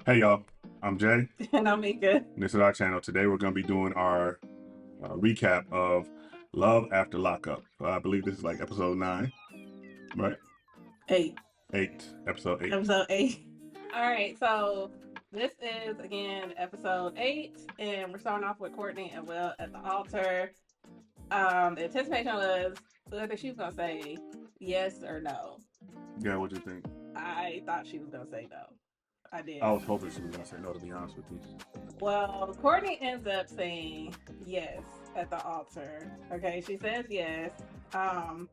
Hey y'all, I'm Jay. And I'm Meka. This is our channel. Today we're going to be doing our recap of Love After Lockup. I believe this is like episode 9, right? Eight. 8, episode 8. Episode 8. All right, so this is again episode 8, and we're starting off with Courtney and Will at the altar. The anticipation was whether she was gonna say yes or no. Yeah, what do you think? I thought she was gonna say no. I I did. was hoping she was going to say no, to be honest with you. Well, Courtney ends up saying yes at the altar. Okay, she says yes. Um,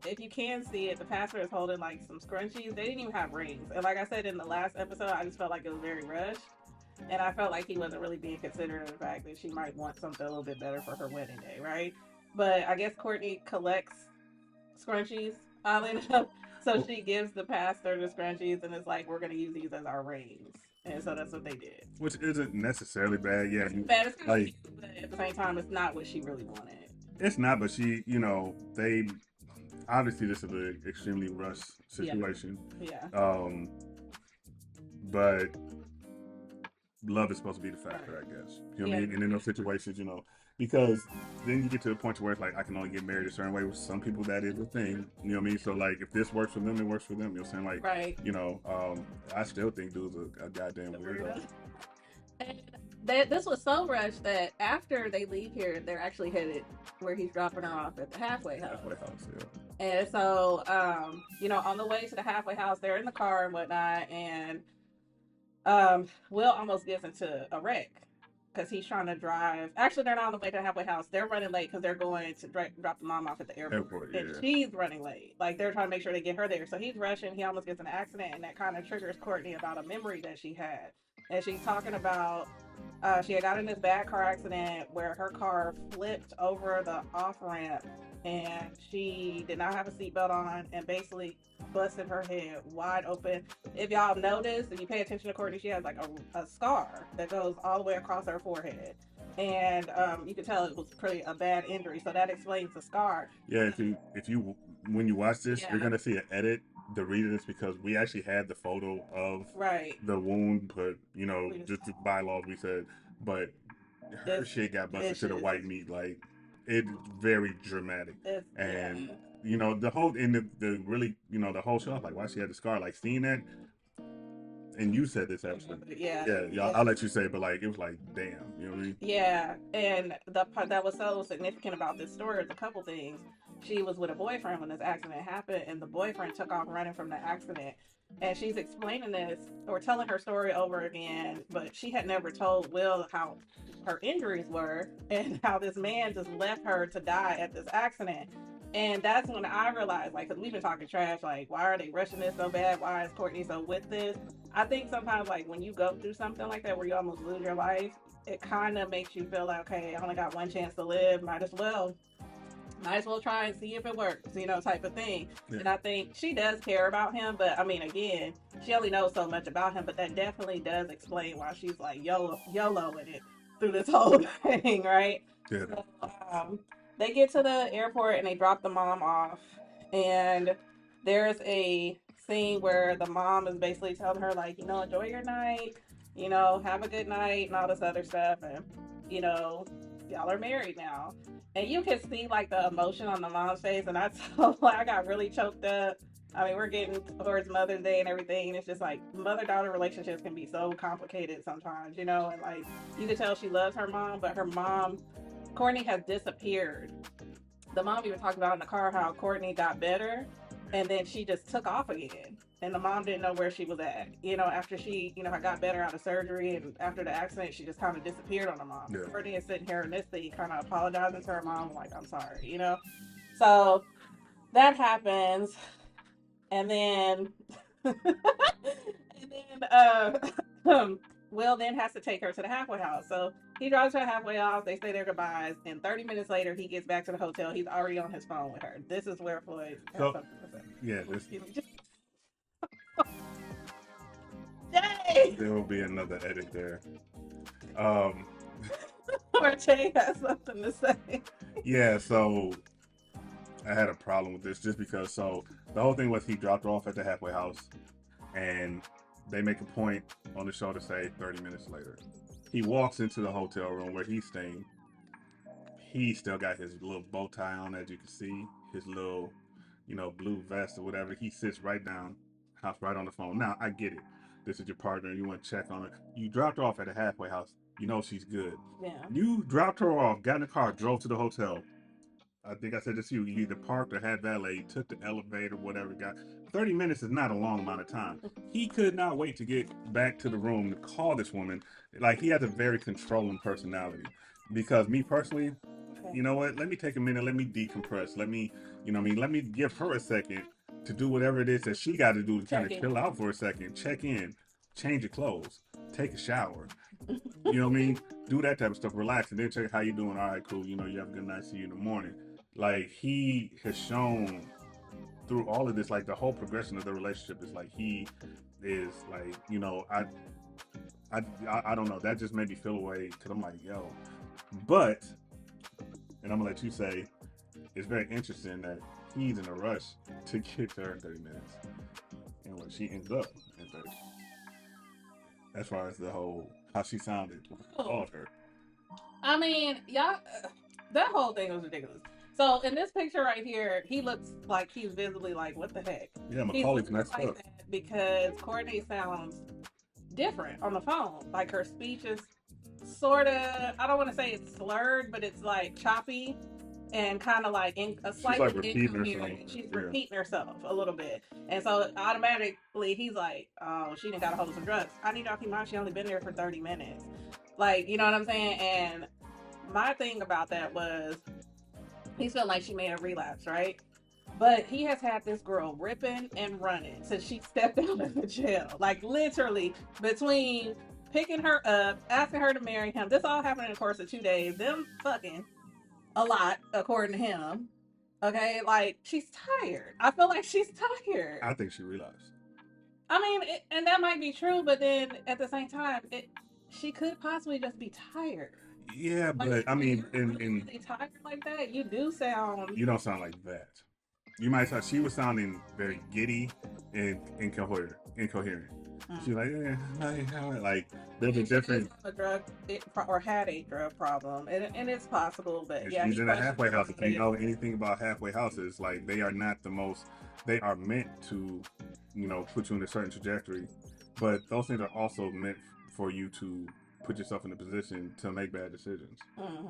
if you can see it, the pastor is holding like some scrunchies. They didn't even have rings. And like I said in the last episode, I just felt like it was very rushed. And I felt like he wasn't really being considerate of the fact that she might want something a little bit better for her wedding day, right? But I guess Courtney collects scrunchies, oddly enough. So Well, she gives the pastor the scrunchies and it's like, we're going to use these as our rings. And so that's what they did. which isn't necessarily bad. Yeah, It's bad, it's kind of like, cute, but at the same time, it's not what she really wanted. it's not, but they obviously this is an extremely rushed Yeah, situation. yeah, Um, but love is supposed to be the factor, I guess. You know what I yeah, mean? And in those situations, because then you get to the point where it's like I can only get married a certain way. With some people, that is a thing. You know what I mean? So like, if this works for them, it works for them. You know what I'm saying? Like, right. I still think dude's a goddamn The weirdo. weirdo. And this was so rushed that after they leave here, they're actually headed where he's dropping her off at the halfway house. Halfway house, yeah. And so, on the way to the halfway house, they're in the car and whatnot, and Will almost gets into a wreck because he's trying to drive. Actually, they're not on the way to the halfway house. They're running late because they're going to drop the mom off at the airport, Airport, and yeah. she's running late. Like they're trying to make sure they get her there. So he's rushing. He almost gets in an accident, and that kind of triggers Courtney about a memory that she had. And she's talking about she had got in this bad car accident where her car flipped over the off ramp and she did not have a seatbelt on and basically busted her head wide open. If y'all notice, if you pay attention to Courtney, she has like a scar that goes all the way across her forehead. And you can tell it was pretty a bad injury. So that explains the scar. Yeah, if you when you watch this, you're Yeah, gonna see an edit. The reason is because we actually had the photo of right. the wound, but We just, just the bylaws we said, but her it's, shit got busted it's to the just, white meat. Like it's very dramatic, yeah. and the whole in the really the whole show. I was like, why she had the scar? Like seeing that, and you said this actually. Yeah, Yeah, yeah. yeah. I'll let you say, it, but like it was like, damn, you know what I mean? Yeah, and the part that was so significant about this story is a couple things. She was with a boyfriend when this accident happened, and the boyfriend took off running from the accident. And she's explaining this or telling her story over again, but she had never told Will how her injuries were and how this man just left her to die at this accident. And that's when I realized, like, because we've been talking trash, like, why are they rushing this so bad? Why is Courtney so with this? I think sometimes, like, when you go through something like that where you almost lose your life, it kind of makes you feel like, okay, I only got one chance to live. Might as well try and see if it works, type of thing. Yeah. And I think she does care about him, but I mean, again, she only knows so much about him, but that definitely does explain why she's like YOLO in it through this whole thing, right? Yeah. So, they get to the airport and they drop the mom off, and there's a scene where the mom is basically telling her, like, enjoy your night, have a good night, and all this other stuff. And, you know, y'all are married now. And you can see, like, the emotion on the mom's face. And I told, like, I got really choked up. I mean, we're getting towards Mother's Day and everything. And it's just like mother daughter relationships can be so complicated sometimes, and like you can tell she loves her mom, but her mom, Courtney, has disappeared. The mom even talked about in the car how Courtney got better and then she just took off again. And the mom didn't know where she was at. After she, got better out of surgery and after the accident, she just kind of disappeared on her mom. Yeah. Courtney is sitting here in this thing, kind of apologizing to her mom, like, I'm sorry. So that happens. And then, and then, Will then has to take her to the halfway house. So he drives to the halfway house. They say their goodbyes, and 30 minutes later, he gets back to the hotel. He's already on his phone with her. This is where Floyd has So something to say. yeah, Oh, this excuse me. Jay! there will be another edit there. Um, Or Jay has something to say. yeah, so I had a problem with this just because. So the whole thing was he dropped her off at the halfway house, and They make a point on the show to say 30 minutes later. He walks into the hotel room where he's staying. He still got his little bow tie on, as you can see, his little, blue vest or whatever. He sits right down, house right on the phone. Now, I get it. This is your partner. You want to check on her. You dropped her off at a halfway house. You know she's good. Yeah. You dropped her off, got in the car, drove to the hotel. I think I said this to you. You either parked or had valet, took the elevator, whatever. Got 30 minutes is not a long amount of time. He could not wait to get back to the room to call this woman. Like he has a very controlling personality. Because me personally, Okay. you know what? Let me take a minute. Let me decompress. Let me, let me give her a second to do whatever it is that she got to do to kind of chill out for a second. Check in, change your clothes, take a shower. You know what I mean? Do that type of stuff. Relax, and then check how you doing. All right, cool. You have a good night. See you in the morning. Like he has shown through all of this, like the whole progression of the relationship is like he is like, I don't know. That just made me feel away because I'm like, yo, but, and I'm gonna let you say, it's very interesting that he's in a rush to get to her in 30 minutes, and when she ends up in 30, as far as the whole how she sounded, called her. I mean, y'all, that whole thing was ridiculous. So in this picture right here, he looks like he's visibly like, what the heck? Yeah, He's Macaulay's looking messed like up. that because Courtney sounds different on the phone. Like her speech is sort of, I don't want to say it's slurred, but it's like choppy and kind of like She's slightly like repeating herself. incoherent. She's Yeah. repeating herself a little bit. And so automatically he's like, oh, she didn't got a hold of some drugs. I need y'all to keep in mind she only been there for 30 minutes. Like, you know what I'm saying? And my thing about that was he felt like she made a relapse, right? But he has had this girl ripping and running since she stepped out of the jail. Like literally between picking her up, asking her to marry him. This all happened in the course of 2 days. Them fucking a lot, according to him. Okay, like she's tired. I feel like she's tired. I think she realized. I mean, and that might be true, but then at the same time, she could possibly just be tired. Yeah, Like but I when mean, you're really tired like that, you do sound. you don't sound like that. You might say she was sounding very giddy and incoherent. Mm. She's like, like there's a difference. A drug or had a drug problem, and it's possible, but yeah, She's he in a questions halfway house. If about you it. know anything about halfway houses, like they are not the most. They are meant to, put you in a certain trajectory, but those things are also meant for you to put yourself in a position to make bad decisions,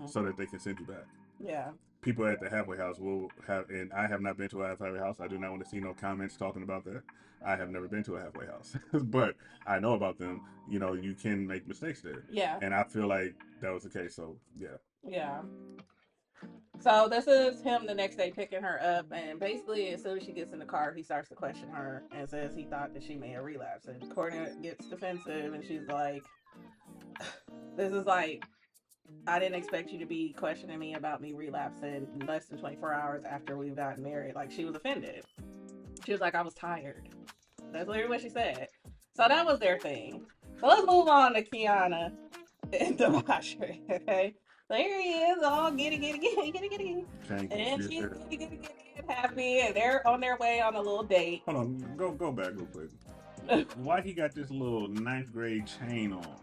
so that they can send you back. Yeah. People at the halfway house will have, and I have not been to a halfway house. I do not want to see no comments talking about that. I have never been to a halfway house, but I know about them. You can make mistakes there, Yeah. and I feel like that was the case. So yeah. Yeah. So this is him the next day picking her up, and basically as soon as she gets in the car, he starts to question her and says he thought that she made a relapse. And Courtney gets defensive, and she's like, "This is like I didn't expect you to be questioning me about me relapsing less than 24 hours after we've gotten married." Like she was offended. She was like, "I was tired." That's literally what she said. So that was their thing. So let's move on to Kiana and Demasha, okay? So here he is, all giddy. And she's giddy, happy, and they're on their way on a little date. Hold on, go back real quick. Why he got this little ninth grade chain on?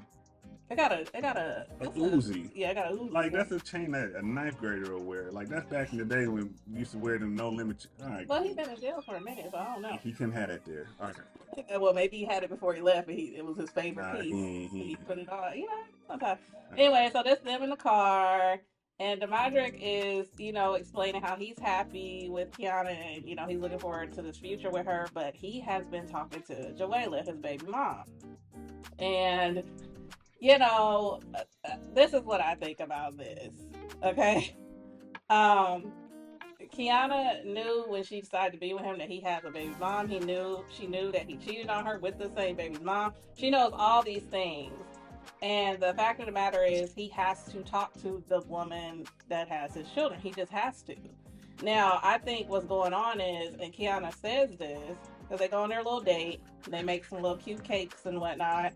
I got a Uzi. Yeah, I got a Uzi. Like that's a chain that a ninth grader will wear. Like that's back in the day when we used to wear them no limit. All right. Well, he's been in jail for a minute, so I don't know. He couldn't have that there. All right. Well, maybe he had it before he left, but it was his favorite piece. He put it on, sometimes. Anyway, so that's them in the car. And Demadrick is, explaining how he's happy with Kiana and, he's looking forward to this future with her. But he has been talking to Joella, his baby mom. And, this is what I think about this. Okay. Kiana knew when she decided to be with him that he has a baby mom. She knew that he cheated on her with the same baby mom. She knows all these things. And the fact of the matter is he has to talk to the woman that has his children. He just has to. Now, I think what's going on is, and Kiana says this, because they go on their little date, they make some little cute cakes and whatnot.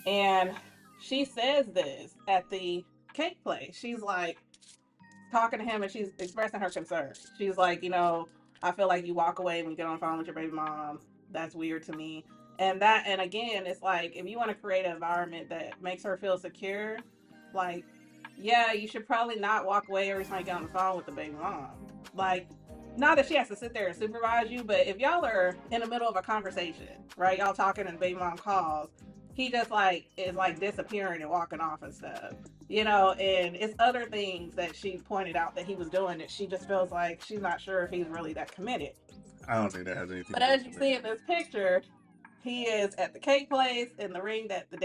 And she says this at the cake place. She's like, talking to him and she's expressing her concern. She's like, I feel like you walk away when you get on the phone with your baby mom. That's weird to me. And again, it's like if you want to create an environment that makes her feel secure, like, yeah, you should probably not walk away every time you get on the phone with the baby mom. Like, not that she has to sit there and supervise you, but if y'all are in the middle of a conversation, right? Y'all talking and baby mom calls, he just like is like disappearing and walking off and stuff. And it's other things that she pointed out that he was doing that she just feels like she's not sure if he's really that committed. I don't think that has anything But to do as with you it. see in this picture, he is at the cake place in the ring that his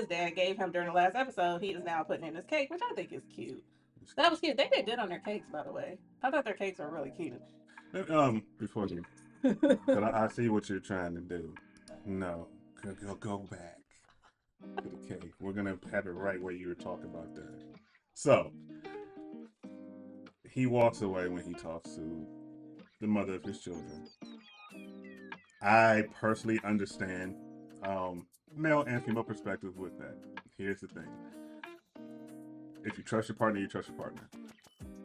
dad gave him during the last episode. He is now putting in his cake, which I think is cute. That was cute. They did good on their cakes, by the way. I thought their cakes were really cute. Before you, but I see what you're trying to do. No, go back to the cake. We're gonna have it right where you were talking about that. So he walks away when he talks to the mother of his children. I personally understand male and female perspectives with that. Here's the thing: if you trust your partner, you trust your partner.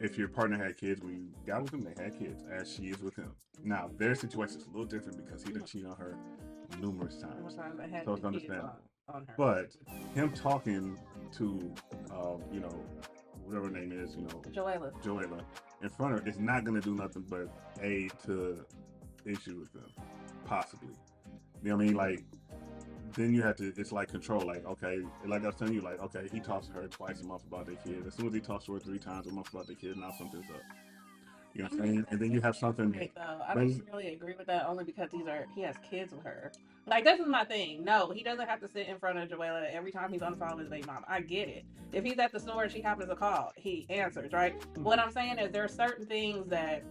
If your partner had kids when you got with them, they had kids, as she is with him. Now, their situation is a little different because he didn't cheat on her numerous times. So it's understandable. On her. But him talking to, whatever her name is, Joella, in front of her, is not going to do nothing but aid to issue with them, possibly. You know what I mean? Like, then you have to, it's like control. Like, okay, like I was telling you, like, okay, he talks to her twice a month about their kid. As soon as he talks to her 3 times a month about their kid, now something's up. You know what I'm saying? And then you have something. Right, though. I don't really agree with that only because he has kids with her. Like, this is my thing. No, he doesn't have to sit in front of Joella every time he's on the phone with his baby mom. I get it. If he's at the store and she happens to call, he answers, right? Mm-hmm. What I'm saying is there are certain things that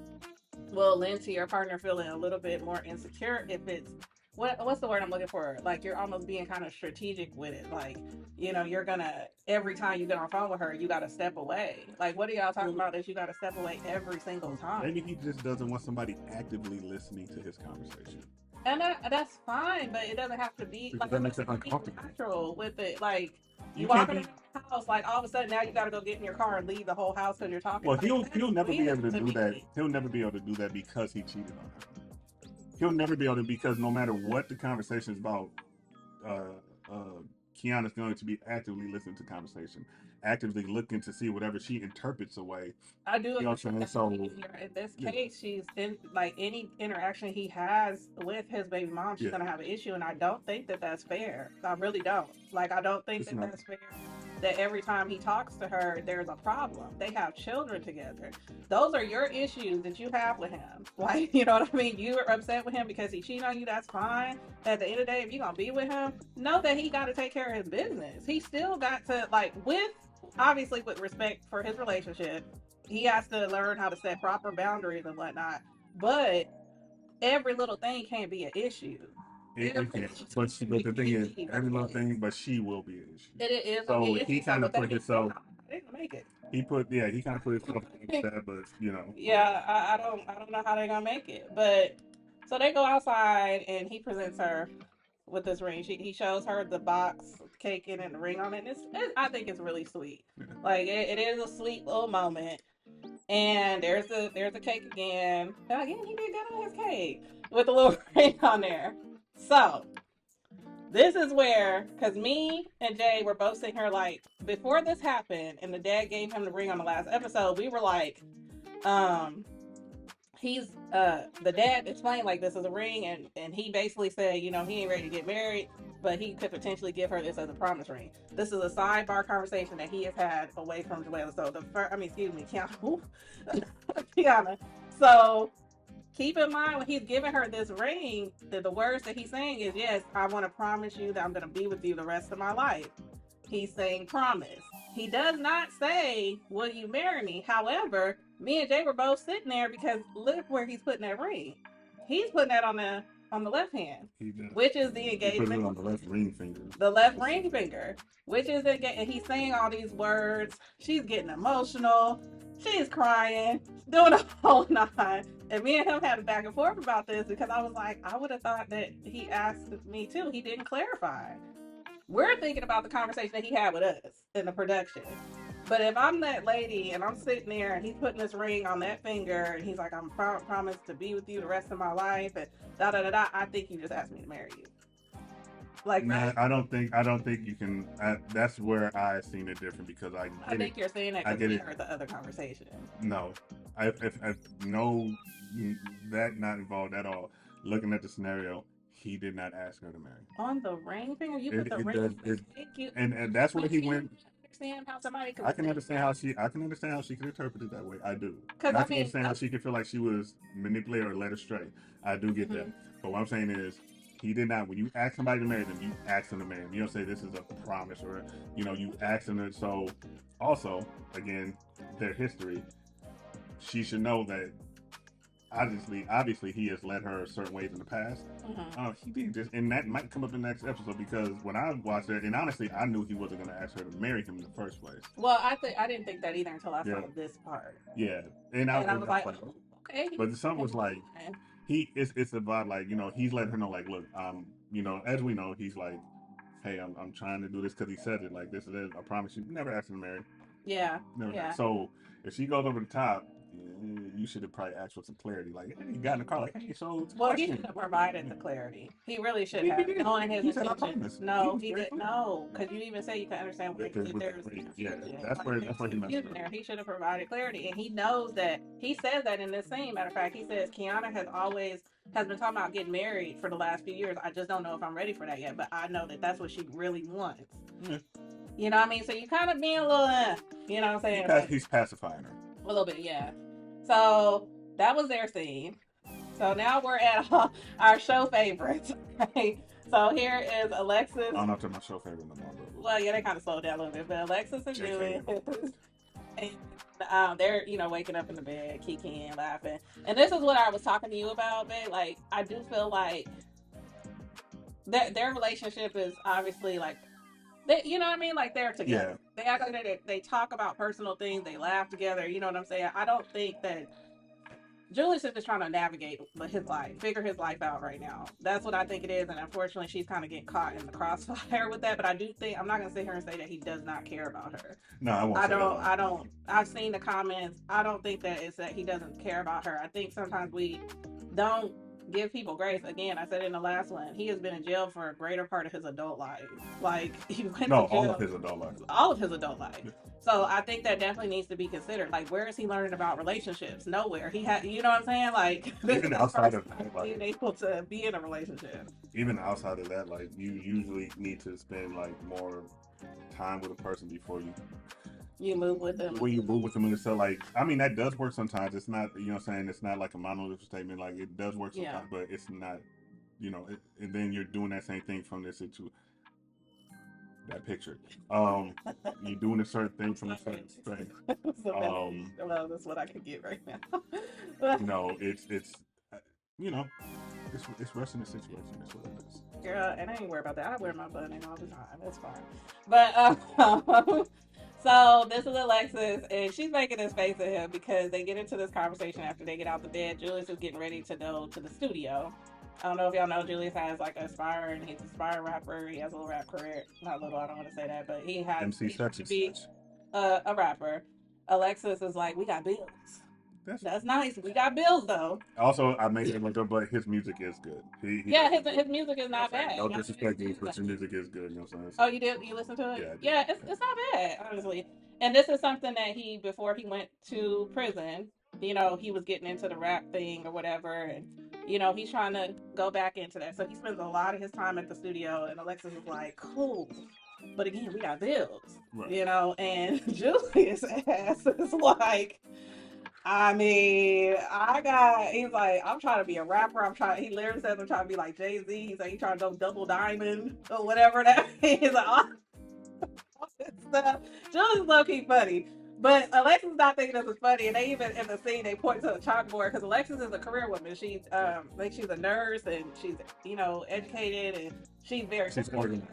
will lend to your partner feeling a little bit more insecure if it's what's the word I'm looking for? Like, you're almost being kind of strategic with it. Like, you're gonna, every time you get on the phone with her, you gotta step away. Like, what are y'all talking about is you gotta step away every single time? Maybe he just doesn't want somebody actively listening to his conversation. And that's fine, but it doesn't have to be like that makes it uncomfortable. Natural with it. Like, you walk in the house, like all of a sudden now you gotta go get in your car and leave the whole house because you're talking. Well, he'll never be able to do that. He'll never be able to do that because he cheated on her. He'll never be able to, because no matter what the conversation is about, Kiana's going to be actively listening to conversation, actively looking to see whatever she interprets away. I do. You know what I'm saying? So in this case, she's in, like, any interaction he has with his baby mom, she's gonna have an issue, and I don't think that that's fair. I really don't. Like, I don't think that's fair. That every time he talks to her, there's a problem. They have children together. Those are your issues that you have with him. Like, you know what I mean? You're upset with him because he cheated on you. That's fine. At the end of the day, if you're going to be with him, know that he got to take care of his business. He still got to, like, obviously with respect for his relationship, he has to learn how to set proper boundaries and whatnot. But every little thing can't be an issue. It can't. But the thing is, every little thing, but she will be an issue. It is. So he kind of put himself. They can make it. He kind of put himself in that, but Yeah, I don't know how they're gonna make it, but so they go outside and he presents her with this ring. He shows her the box cake and the ring on it. I think it's really sweet. Yeah. Like, it is a sweet little moment. And there's a cake again. And again, he did good on his cake with a little ring on there. So this is where, because me and Jay were both sitting here like, before this happened and the dad gave him the ring on the last episode, we were like, he's the dad explained like this is a ring, and he basically said, he ain't ready to get married, but he could potentially give her this as a promise ring. This is a sidebar conversation that he has had away from Joella. So Kiana. So keep in mind, when he's giving her this ring, the words that he's saying is, yes, I want to promise you that I'm going to be with you the rest of my life. He's saying promise. He does not say, will you marry me? However, me and Jay were both sitting there because look where he's putting that ring. He's putting that on the left hand, which is the engagement. He put it on the left ring finger. The left ring finger, which is and he's saying all these words. She's getting emotional. She's crying, doing a whole nine. And me and him had a back and forth about this because I was like, I would have thought that he asked me too. He didn't clarify. We're thinking about the conversation that he had with us in the production. But if I'm that lady and I'm sitting there and he's putting this ring on that finger and he's like, I'm promised to be with you the rest of my life and da da da da, I think you just asked me to marry you. Like, Nah, I don't think you can. That's where I seen it different because I I get it. think you're saying that I because get we it. heard the other conversation. No, I no that not involved at all. Looking at the scenario, he did not ask her to marry. On the ring finger, you put the It ring does on it, the cake. You, and that's where but he see, went. I understand how somebody could I can say understand that. how she could interpret it that way. I do, Because and I I can mean, understand how she could feel like she was manipulated or led astray. I do get that, mhm. but what I'm saying is, he did not. When you ask somebody to marry them, you ask them to marry them. You don't say this is a promise or you ask them to. So, also, again, their history. She should know that obviously he has led her certain ways in the past. Mhm. He did just, and that might come up in the next episode because when I watched it, and honestly, I knew he wasn't going to ask her to marry him in the first place. Well, I didn't think that either until I Yeah, saw this part, yeah, and and I was I was like, like, oh, okay, but something was maybe like, fine. it's about like he's letting her know like, look, as we know, he's like, hey, I'm trying to do this because he said it like this is it. I promise you, never asked him to marry. Yeah, Never. yeah. So if she goes over the top, you should have probably asked for some clarity. Like, hey, you got in the car, like, hey, so it's a Well, he should question. have provided the clarity. He really should He have, did. knowing his He said, I intentions. promise. He No, was he very did clear. no, because you even say you can understand With if the there's ring. Yeah, confusion. that's Like where there's he messed confusion up. there. He should have provided clarity, and he knows that. He says that in this scene. Matter of fact, he says Kiana has been talking about getting married for the last few years. I just don't know if I'm ready for that yet, but I know that that's what she really wants. Yeah. You know what I mean? So you kind of being a little, you know what I'm saying? But He's pacifying her. a little bit, yeah. So that was their scene. So now we're at our show favorites. Right? So here is Alexis. I'm not to my show favorite no more. Well, yeah, they kind of slowed down a little bit, but Alexis and JK. Julius, and they're waking up in the bed, kicking, laughing, and this is what I was talking to you about, babe. Like I do feel like their relationship is obviously like they, you know what I mean, like they're together. Yeah. They act like they talk about personal things, they laugh together. You know what I'm saying? I don't think that Julius is just trying to navigate his life, figure his life out right now. That's what I think it is, and unfortunately, she's kind of getting caught in the crossfire with that. But I do think I'm not gonna sit here and say that he does not care about her. No, I won't say that. I don't. I've seen the comments. I don't think that it's that he doesn't care about her. I think sometimes we don't give people grace. Again, I said in the last one, he has been in jail for a greater part of his adult life. Like he went No, to jail all of his adult life. all of his adult life. So I think that definitely needs to be considered. Like, where is he learning about relationships? Nowhere. He had, you know what I'm saying? Like, this Even is outside first of time that, like, being able to be in a relationship. even outside of that, like you usually need to spend like more time with a person before You move with them. when you move with them. And so like I mean that does work sometimes. It's not what I'm saying, it's not like a monolithic statement. Like it does work Yeah. sometimes, but it's not and then you're doing that same thing from this into that picture. You're doing a certain thing from a certain thing. Well, that's what I can get right now. It's you know, it's wrestling the situation. That's what it is. Girl, and I ain't worried about that. I wear my button all the time. It's fine. But so this is Alexis, and she's making this face at him because they get into this conversation after they get out the bed. Julius is getting ready to go to the studio. I don't know if y'all know Julius has like aspiring. He's an aspiring rapper. He has a little rap career. Not little. I don't want to say that, but he has. MC He wants such to and be such. a rapper. Alexis is like, we got bills. That's nice. We got bills though. Also, I made it like but his music is good. Yeah, his music is not bad. No disrespect, but your music is good. You know what I'm saying? Oh, you did? You listened to it? Yeah, I did. Yeah, it's not bad, honestly. And this is something that before he went to prison, he was getting into the rap thing or whatever, and he's trying to go back into that. So he spends a lot of his time at the studio, and Alexis is like, cool. But again, we got bills, Right. and Julius ass is like, I mean, he's like, I'm trying to be a rapper. He literally says, I'm trying to be like Jay-Z. He's like, he's trying to go double diamond or whatever that means. He's like, all this stuff. Julius is low-key funny. But Alexis is not thinking this is funny. And they even, in the scene, they point to the chalkboard because Alexis is a career woman. She's, she's a nurse and she's, educated and she's very organized.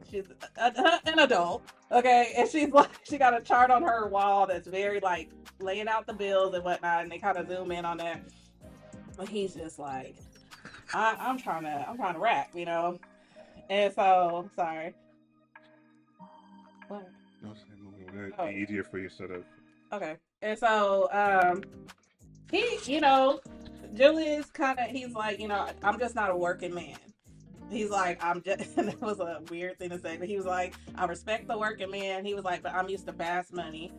She's an adult, okay, and she's like, she got a chart on her wall that's very like laying out the bills and whatnot, and they kind of zoom in on that. But he's just like, I'm trying to rap, and so sorry. What? It'd Oh, be easier for you sort of. okay. And so, he, Julius he's like, I'm just not a working man. He's like, I'm just, and it was a weird thing to say, but he was like, I respect the working man. He was like, but I'm used to fast money.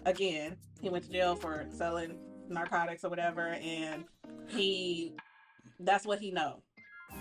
Again, he went to jail for selling narcotics or whatever, and that's what he know.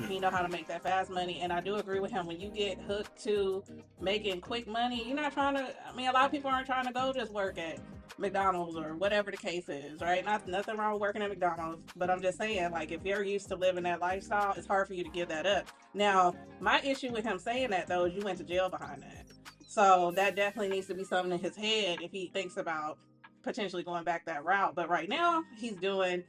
He know how to make that fast money, and I do agree with him. When you get hooked to making quick money, you're not trying to. I mean, a lot of people aren't trying to go just work at McDonald's or whatever the case is, right? Nothing wrong with working at McDonald's, but I'm just saying, like, if you're used to living that lifestyle, it's hard for you to give that up. Now, my issue with him saying that though is you went to jail behind that, so that definitely needs to be something in his head if he thinks about potentially going back that route. But right now, he's doing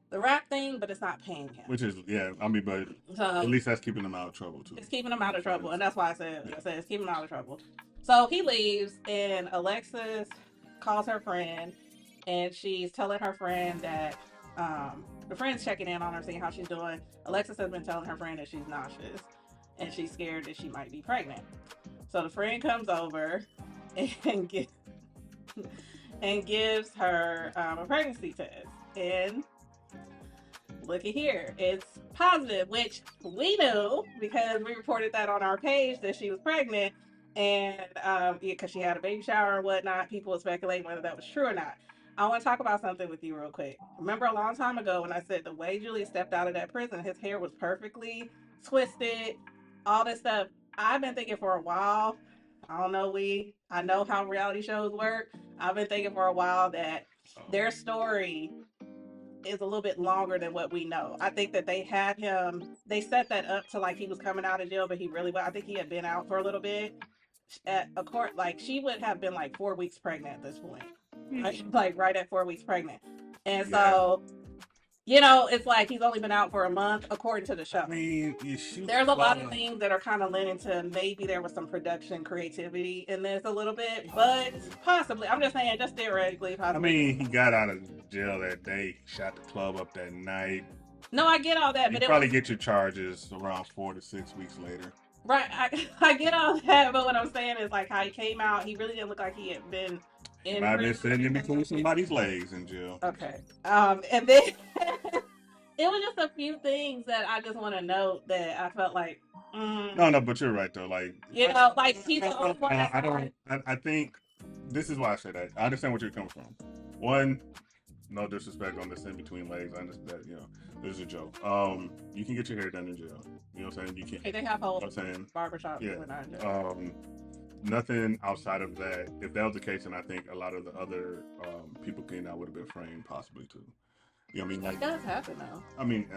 the rap thing, but it's not paying him. Which is, yeah, I mean, but at least that's keeping him out of trouble too. It's keeping him out of trouble, and that's why I said it's keeping him out of trouble. So he leaves, and Alexis calls her friend, and she's telling her friend that the friend's checking in on her, seeing how she's doing. Alexis has been telling her friend that she's nauseous, and she's scared that she might be pregnant. So the friend comes over and gives her a pregnancy test, and looky here, it's positive, which we knew because we reported that on our page that she was pregnant, and because she had a baby shower and whatnot, people were speculating whether that was true or not. I want to talk about something with you real quick. Remember a long time ago when I said the way Julius stepped out of that prison, his hair was perfectly twisted, all this stuff. I've been thinking for a while. I don't know. I know how reality shows work. I've been thinking for a while that their story is a little bit longer than what we know. I think that they set that up to like he was coming out of jail, but I think he had been out for a little bit. At a court, like she would have been like 4 weeks pregnant at this point, like right at 4 weeks pregnant. And so, it's like he's only been out for a month, according to the show. I mean, there's a lot of things that are kind of lending to maybe there was some production creativity in this a little bit, but possibly, I'm just saying, just theoretically, possibly. I mean, he got out of jail that day, shot the club up that night. No, I get all that, but probably get your charges around 4 to 6 weeks later. Right, I get all that, but what I'm saying is like how he came out, he really didn't look like he had been in. I've been sitting in between somebody's legs in jail. Okay, and then it was just a few things that I just want to note that I felt like. No, but you're right though. Like like he's the only one. I think this is why I say that. I understand where you're coming from. One, no disrespect on this in between legs. I understand that, this is a joke. You can get your hair done in jail. You know what I'm saying? You can. They have whole barbershop. Yeah. Nothing outside of that. If that was the case, then I think a lot of the other people getting out would have been framed possibly too. You know what I mean? Like, it does happen though. I mean,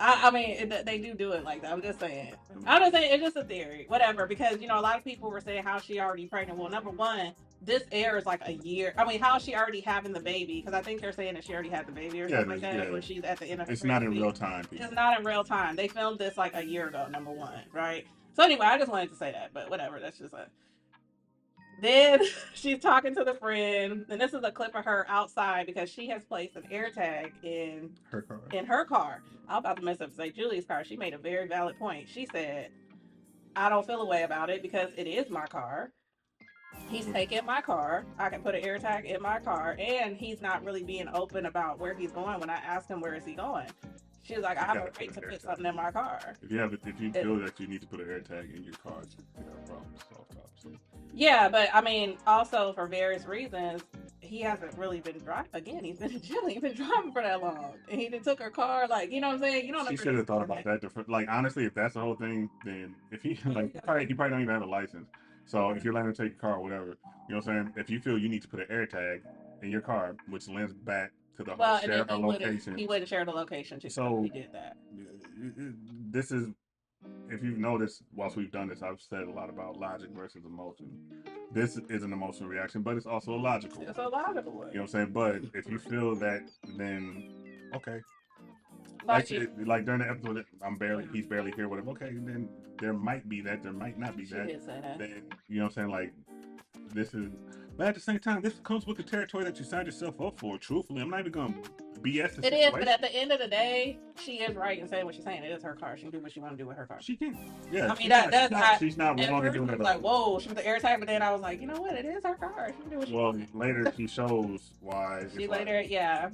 I mean, they do it like that. I'm just saying. It's just a theory, whatever. Because a lot of people were saying how she already pregnant. Well, number one, this airs like a year. I mean, how is she already having the baby? Because I think they're saying that she already had the baby or something like that. Yeah. When she's at the end of it's not in real time. People. It's not in real time. They filmed this like a year ago. Number one, right? So anyway, I just wanted to say that, but whatever. That's just a. Then she's talking to the friend, and this is a clip of her outside because she has placed an AirTag in her car. I'm about to mess up, say Julie's car. She made a very valid point. She said, "I don't feel a way about it because it is my car. He's taking my car. I can put an AirTag in my car, and he's not really being open about where he's going. When I asked him where is he going, she was like, I have a right to put something in my car. If you feel that you need to put an AirTag in your car, you got a problem. So. Yeah, but I mean, also for various reasons, he hasn't really been driving. Again, he's been in jail. He's been driving for that long, and he took her car. Like, you know what I'm saying? You don't. She should have thought about that. Like, honestly, if that's the whole thing, then if he he probably don't even have a license. So if you're letting him take your car or whatever, you know what I'm saying? If you feel you need to put an AirTag in your car, which lends back to the whole share a location. He wouldn't share the location too. So he did that. This is, if you've noticed, whilst we've done this, I've said a lot about logic versus emotion. This is an emotional reaction, but it's also a logical. It's a logical one. You know what I'm saying? But if you feel that, then okay. Like during the episode, he's barely here, whatever. Okay, then there might be that, there might not be that. She did say that. Then, you know what I'm saying? Like, this is, But at the same time, this comes with the territory that you signed yourself up for. Truthfully, I'm not even going to BS the It is, situation. but at the end of the day, she is right in saying what she's saying. It is her car. She can do what she want to do with her car. She can. Yeah, I mean, she's not wrong in doing I was that. like, whoa, she was the airtime, but then I was like, you know what? It is her car. She can do what she wants. Later she shows why. She later, yeah.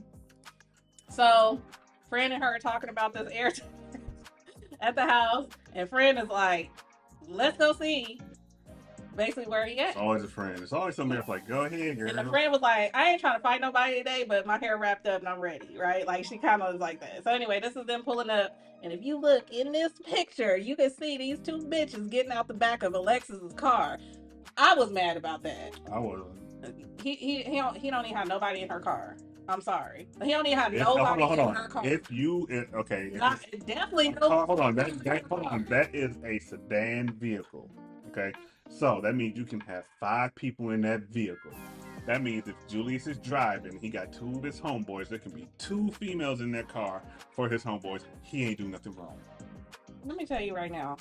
So, friend and her are talking about this airtime at the house, and friend is like, let's go see. Basically, where he at? It's always a friend. It's always somebody that's like, go ahead, girl. And the friend was like, I ain't trying to fight nobody today, but my hair wrapped up and I'm ready, right? Like, she kind of was like that. So anyway, this is them pulling up. And if you look in this picture, you can see these two bitches getting out the back of Alexis's car. I was mad about that. I was. He don't even have nobody in her car. I'm sorry. He don't even have nobody in her car. Definitely no. Hold on. That is a sedan vehicle. Okay. So that means you can have 5 people in that vehicle. That means if Julius is driving, he got 2 of his homeboys. There can be 2 females in that car for his homeboys. He ain't doing nothing wrong. Let me tell you right now.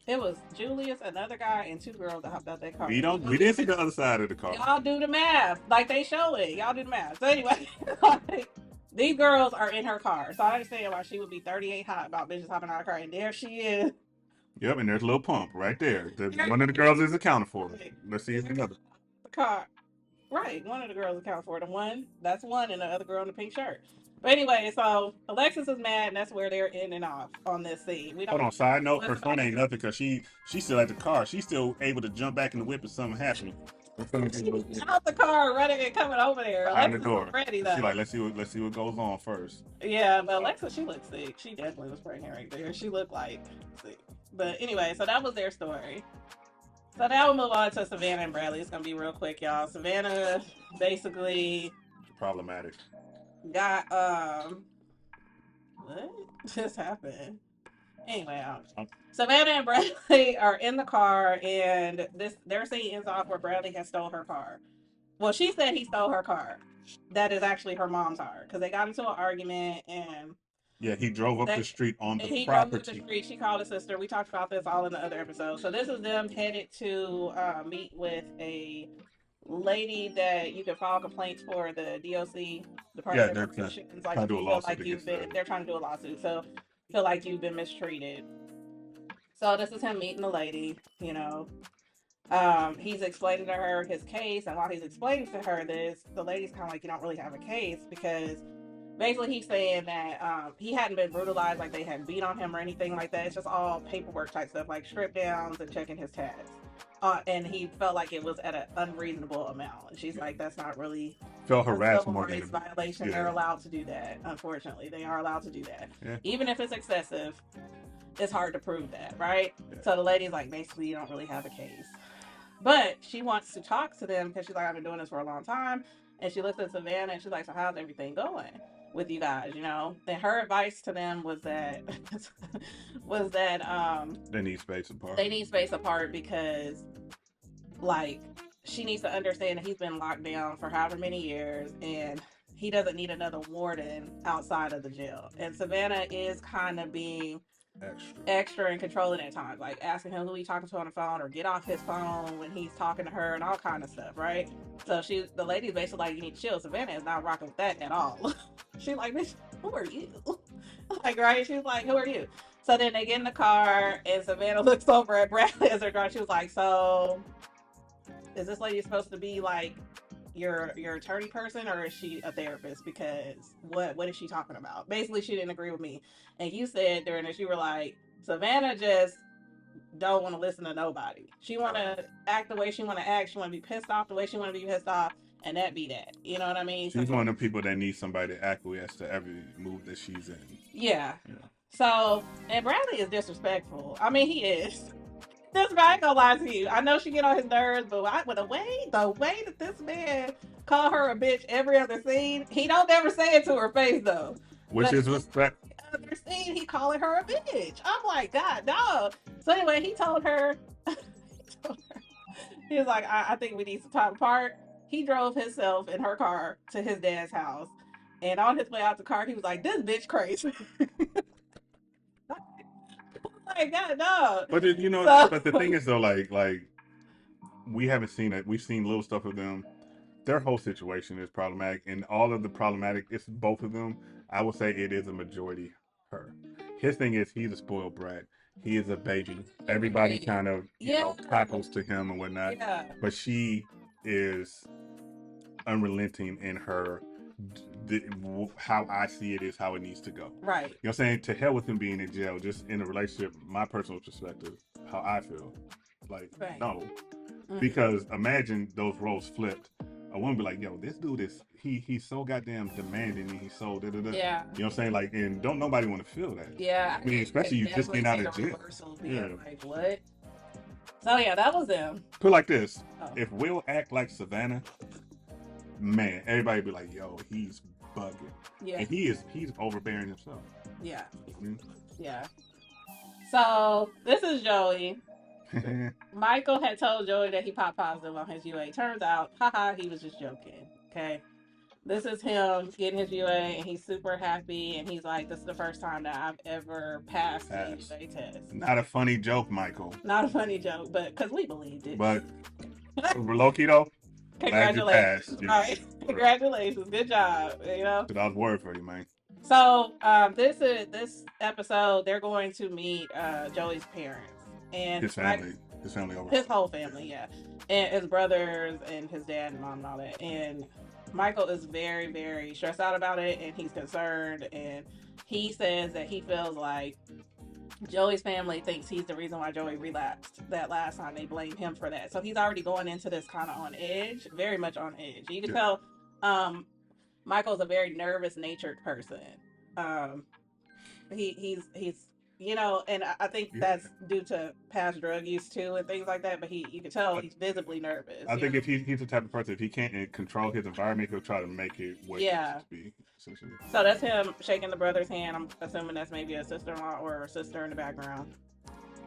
It was Julius, another guy, and 2 girls that hopped out that car. We didn't see the other side of the car. Y'all do the math. Like they show it. Y'all do the math. So anyway, these girls are in her car. So I understand why she would be 38 hot about bitches hopping out of her car. And there she is. Yep, and there's a little pump right there. One of the girls is accounted for. Let's see if another. The car. Right. One of the girls accounted for. That's one, and the other girl in the pink shirt. But anyway, so Alexis is mad, and that's where they're in and off on this scene. Hold on, side note, her phone ain't nothing because she's still at the car. She's still able to jump back in the whip if something happens. She's out the car, running and coming over there. Behind the door. Ready though. She's like, let's see what goes on first. Yeah, but Alexis, she looked sick. She definitely was pregnant right there. She looked like sick. But anyway, so that was their story. So now we'll move on to Savannah and Bradley. It's gonna be real quick, y'all. Savannah basically problematic. Got what just happened? Anyway, Savannah and Bradley are in the car, and their scene ends off where Bradley has stole her car. Well, she said he stole her car. That is actually her mom's car because they got into an argument and. Yeah, he drove up the street on the property. He drove up the street. She called his sister. We talked about this all in the other episode. So this is them headed to meet with a lady that you can file complaints for, the DOC, Department of Corrections. Like you feel like they're trying to do a lawsuit. So feel like you've been mistreated. So this is him meeting the lady. You know, he's explaining to her his case, and while he's explaining to her this, the lady's kind of like, you don't really have a case because. Basically, he's saying that he hadn't been brutalized, like they hadn't beat on him or anything like that. It's just all paperwork type stuff, like strip downs and checking his tags. And he felt like it was at an unreasonable amount. And she's like, that's not really felt harassed more than a violation. Yeah. They're allowed to do that. Unfortunately, they are allowed to do that. Yeah. Even if it's excessive, it's hard to prove that, right? Yeah. So the lady's like, basically, you don't really have a case. But she wants to talk to them because she's like, I've been doing this for a long time. And she looks at Savannah and she's like, so how's everything going with you guys, you know? And her advice to them was that they need space apart. They need space apart because like she needs to understand that he's been locked down for however many years and he doesn't need another warden outside of the jail. And Savannah is kind of being extra and controlling at times, like asking him who he's talking to on the phone or get off his phone when he's talking to her and all kind of stuff, right? So the lady's basically like, you need to chill. Savannah is not rocking with that at all. She's like, bitch, who are you? Like, right? She's like, who are you? So then they get in the car and Savannah looks over at Bradley as they're driving. She was like, so is this lady supposed to be like your attorney person or is she a therapist? Because what is she talking about? Basically, she didn't agree with me. And you said during this, you were like, Savannah just don't want to listen to nobody. She want to act the way she want to act. She want to be pissed off the way she want to be pissed off. And that be that. You know what I mean? She's one of the people that needs somebody to acquiesce to every move that she's in. Yeah. So, and Bradley is disrespectful. I mean, he is. This guy, I ain't gonna lie to you. I know she get on his nerves, but the way that this man call her a bitch every other scene, he don't ever say it to her face though. Which is respect. Other scene, he calling her a bitch. I'm like, God, no. So anyway, he told her, he was like, I think we need some time apart. He drove himself in her car to his dad's house, and on his way out the car, he was like, "This bitch crazy." Like, God, no. But but the thing is though, like we haven't seen it. We've seen little stuff of them their whole situation is problematic, and all of the problematic, it's both of them. I would say it is a majority her. His thing is he's a spoiled brat. He is a baby. Everybody kind of, cockles to him and whatnot. Yeah. But she is unrelenting in her. How I see it is how it needs to go. Right. You know what I'm saying? To hell with him being in jail, just in a relationship, my personal perspective, how I feel. Like, Right. no. Because imagine those roles flipped. A woman be like, yo, this dude is he's so goddamn demanding and he's so da da da. Yeah. You know what I'm saying? Like, and don't nobody want to feel that. Yeah. I mean, especially you just getting out of jail. Yeah. Like, what? So yeah, that was them. Put it like this. If Will act like Savannah, man, everybody be like, yo, he's bugging. Yeah. And he's overbearing himself. Yeah. Mm-hmm. Yeah. So this is Joey. Michael had told Joey that he popped positive on his UA. Turns out, he was just joking. Okay. This is him getting his UA, and he's super happy, and he's like, this is the first time that I've ever passed the UA test. Not a funny joke, Michael. Not a funny joke, but because we believed it. But low-key though, congratulations. All right. Congratulations. Good job. You know? That was word for you, man. So this episode, they're going to meet Joey's parents. And his family over. His whole family, yeah. And his brothers and his dad and mom and all that. And Michael is very, very stressed out about it, and he's concerned, and he says that he feels like Joey's family thinks he's the reason why Joey relapsed that last time. They blame him for that. So he's already going into this kind of on edge, very much on edge. You can tell Michael's a very nervous natured person. He's you know, and I think that's due to past drug use too and things like that. But you can tell he's visibly nervous. I think if he's the type of person, if he can't control his environment, he'll try to make it what it needs to be. Essentially. So that's him shaking the brother's hand. I'm assuming that's maybe a sister-in-law or a sister in the background.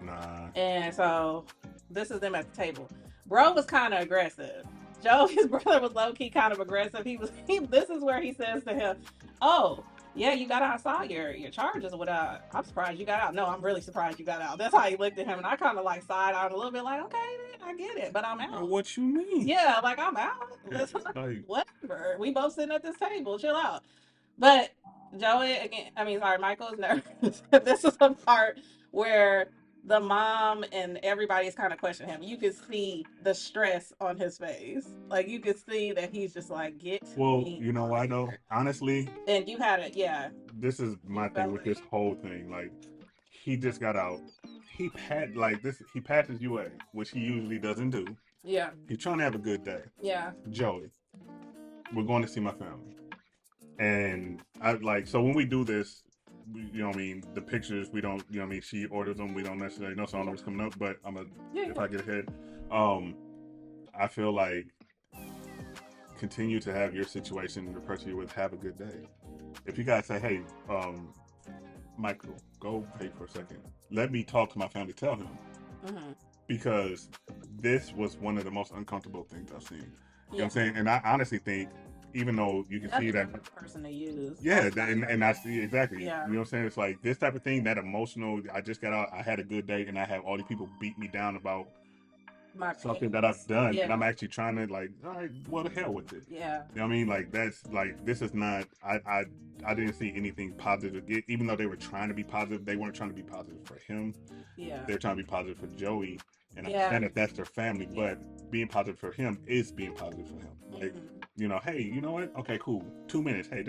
Nah. And so this is them at the table. Bro was kind of aggressive. Joe, his brother, was low-key kind of aggressive. This is where he says to him, "Oh, yeah, you got out. I saw your charges without. I'm surprised you got out. No, I'm really surprised you got out." That's how he looked at him, and I kind of like side out a little bit, like, okay, I get it, but I'm out. What you mean? Yeah, like I'm out. Whatever. We both sitting at this table. Chill out. But Joey, again, Michael is nervous. This is the part where the mom and everybody's kind of questioning him. You can see the stress on his face. Like, you can see that he's just like, you know why though? Honestly. And you had it, yeah. This is my thing with this whole thing. Like, he just got out. He passed his UA, which he usually doesn't do. Yeah. He's trying to have a good day. Yeah. Joey, we're going to see my family. And so when we do this, you know what I mean, the pictures, we don't, you know what I mean, she orders them, we don't necessarily know, so I don't know what's coming up, but if I get ahead, I feel like continue to have your situation, the person you're with, have a good day. If you guys say, hey, Michael, go pay for a second, let me talk to my family, tell him. Mm-hmm. Because this was one of the most uncomfortable things I've seen. You know what I'm saying? And I honestly think, even though you can see that person to use. Yeah, and I see exactly. Yeah. You know what I'm saying? It's like this type of thing, that emotional, I just got out, I had a good day, and I have all these people beat me down about something that I've done. Yeah. And I'm actually trying to, like, all right, well, the hell with it. Yeah. You know what I mean? Like, that's like, this is not, I didn't see anything positive. Even though they were trying to be positive, they weren't trying to be positive for him. Yeah. They're trying to be positive for Joey. And I understand that that's their family, but being positive for him is being positive for him. Like, you know, hey, you know what? Okay, cool. 2 minutes. Hey,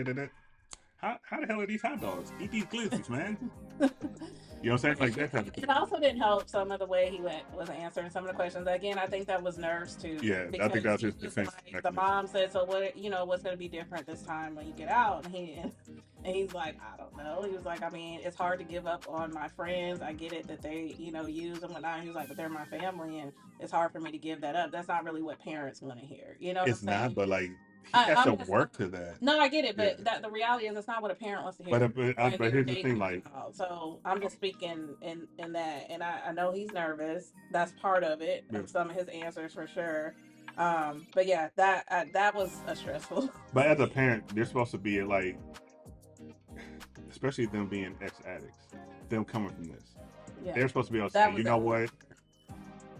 How the hell are these hot dogs? Eat these glizzies, man. You know what I'm saying? Like that kind of thing. It also didn't help some of the way he was answering some of the questions. Again, I think that was nerves too. Yeah, I think that was his defense. Like, the mom said, "So what? You know, what's going to be different this time when you get out?" And he's like, "I don't know." He was like, "I mean, it's hard to give up on my friends. I get it that they, you know, use and whatnot." He was like, "But they're my family, and it's hard for me to give that up." That's not really what parents want to hear. You know, it's not, but like. He has to work to that. No, I get it, but the reality is, it's not what a parent wants to hear. But here's the thing, like, so I'm just speaking in that, and I know he's nervous. That's part of it. Yeah. Some of his answers for sure. But yeah, that was a stressful. But as a parent, they're supposed to be like, especially them being ex-addicts, them coming from this. Yeah. They're supposed to be able to say, you know what?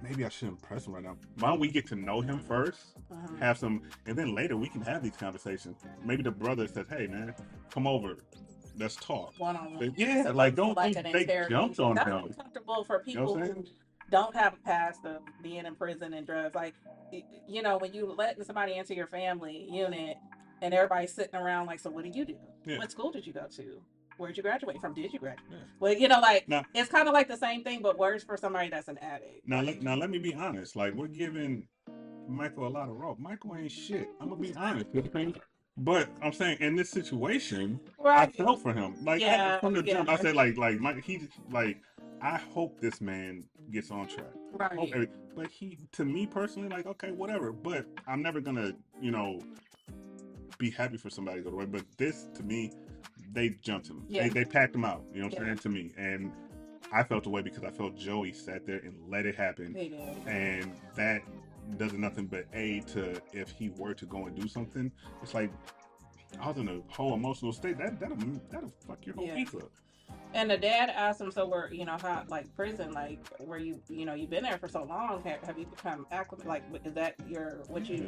maybe I shouldn't press him right now. Why don't we get to know him first, have some, and then later we can have these conversations. Maybe the brother says, "Hey, man, come over, let's talk." One-on-one. Yeah, like don't like an they jumped on That's him. uncomfortable for You know people what I'm who saying? don't have a past of being in prison and drugs. Like, you know, when you letting somebody into your family unit and everybody's sitting around like, so what did you do? Yeah. What school did you go to? Where'd you graduate from? Did you graduate? Yeah. Well, you know, like Now, it's kind of like the same thing, but worse for somebody that's an addict. now let me be honest. Like we're giving Michael a lot of rope. Michael ain't shit. I'm gonna be honest. You know what I'm saying? But I'm saying in this situation, I Right. felt for him. Like from the jump, I said like Mike. He like I hope this man gets on track. Right. But he, to me personally, like okay, whatever. But I'm never gonna be happy for somebody to go away. But this to me, they jumped him. Yeah. They packed him out. You know what I'm saying to me and. I felt the way because I felt Joey sat there and let it happen, and that does nothing but aid to if he were to go and do something. It's like I was in a whole emotional state. That'll fuck your whole week up. And the dad asked him, so were how like prison, like where you've been there for so long, have you become acclimated? Like, is that what you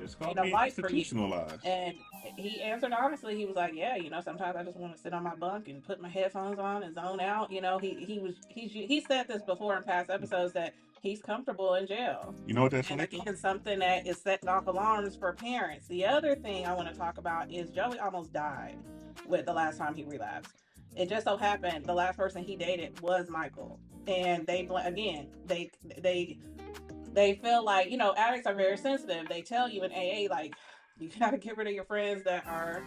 like for you? Institutionalized. And he answered honestly. He was like, yeah, sometimes I just want to sit on my bunk and put my headphones on and zone out. He said this before in past episodes that he's comfortable in jail. You know what that's and like? Again, something that is setting off alarms for parents. The other thing I want to talk about is Joey almost died with the last time he relapsed. It just so happened the last person he dated was Michael, and they feel like addicts are very sensitive. They tell you in AA like you gotta get rid of your friends that are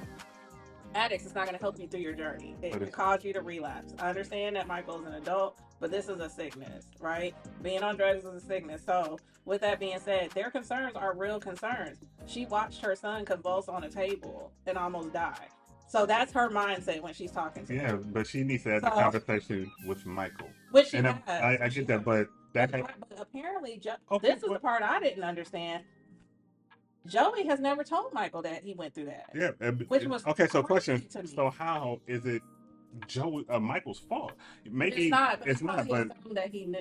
addicts. It's not going to help you through your journey. It can cause you to relapse. I understand that Michael's an adult, but this is a sickness, right? Being on drugs is a sickness. So with that being said, their concerns are real concerns. She watched her son convulse on a table and almost die. So that's her mindset when she's talking to him. Yeah, but she needs to have the conversation with Michael. Which she and has. I get that, but that but apparently, this is the part I didn't understand. Joey has never told Michael that he went through that. Yeah, which was okay. So question: so how is it Joey Michael's fault? Maybe it's not, but that he knew.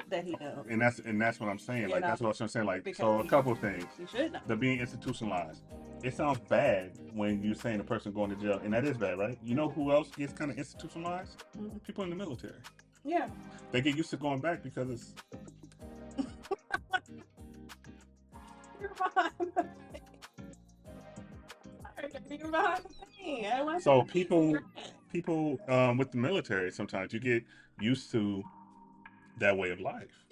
And that's what I'm saying. Like that's what I'm saying. Like so, a couple of things. You should know. The being institutionalized. It sounds bad when you're saying a person going to jail, and that is bad, right? You know who else gets kind of institutionalized? Mm-hmm. People in the military. Yeah. They get used to going back because it's. So people with the military, sometimes you get used to that way of life.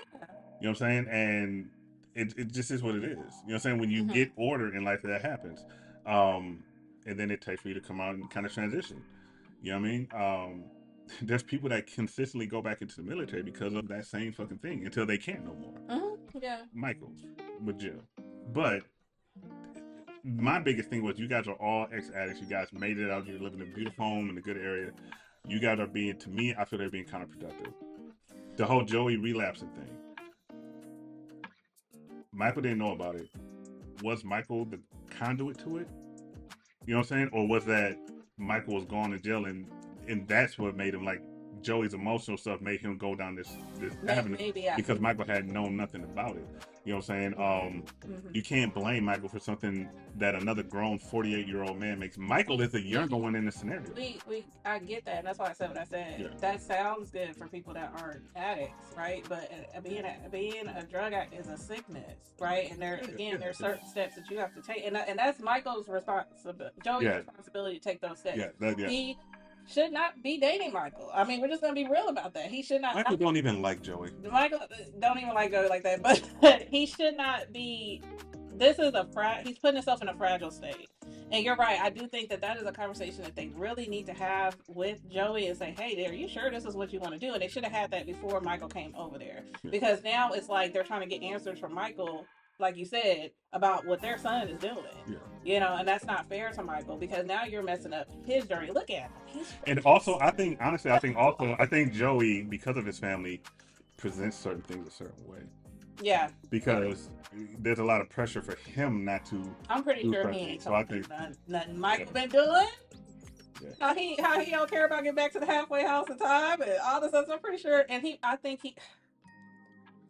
You know what I'm saying? And it just is what it is. You know what I'm saying? When you get order in life, that happens. And then it takes for you to come out and kind of transition. You know what I mean? There's people that consistently go back into the military because of that same fucking thing until they can't no more. Yeah. Michael's with Jill. But my biggest thing was you guys are all ex-addicts. You guys made it out. You're living in a beautiful home in a good area. You guys are being, to me, I feel they're being counterproductive. The whole Joey relapsing thing. Michael didn't know about it. Was Michael the conduit to it? You know what I'm saying? Or was that Michael was going to jail and that's what made him like Joey's emotional stuff made him go down this avenue because Michael had known nothing about it. You know what I'm saying? You can't blame Michael for something that another grown 48-year-old man makes. Michael is the younger one in the scenario. I get that, and that's why I said what I said. Yeah. That sounds good for people that aren't addicts, right? But being a drug addict is a sickness, right? And there's certain steps that you have to take, and that's Michael's responsibility, Joey's responsibility to take those steps. He should not be dating Michael. I mean, we're just gonna be real about that. He should not. Michael don't even like Joey. Michael don't even like Joey like that. But he should not be. This is he's putting himself in a fragile state. And you're right. I do think that is a conversation that they really need to have with Joey and say, hey, are you sure this is what you want to do? And they should have had that before Michael came over there. Because now it's like they're trying to get answers from Michael, like you said, about what their son is doing. Yeah. And that's not fair to Michael because now you're messing up his journey. Look at him. And also, I think Joey, because of his family, presents certain things a certain way. Yeah. Because there's a lot of pressure for him not to. I'm pretty sure he ain't nothing Michael been doing. Yeah. How he don't care about getting back to the halfway house in time and all this stuff. I'm pretty sure, and I think he.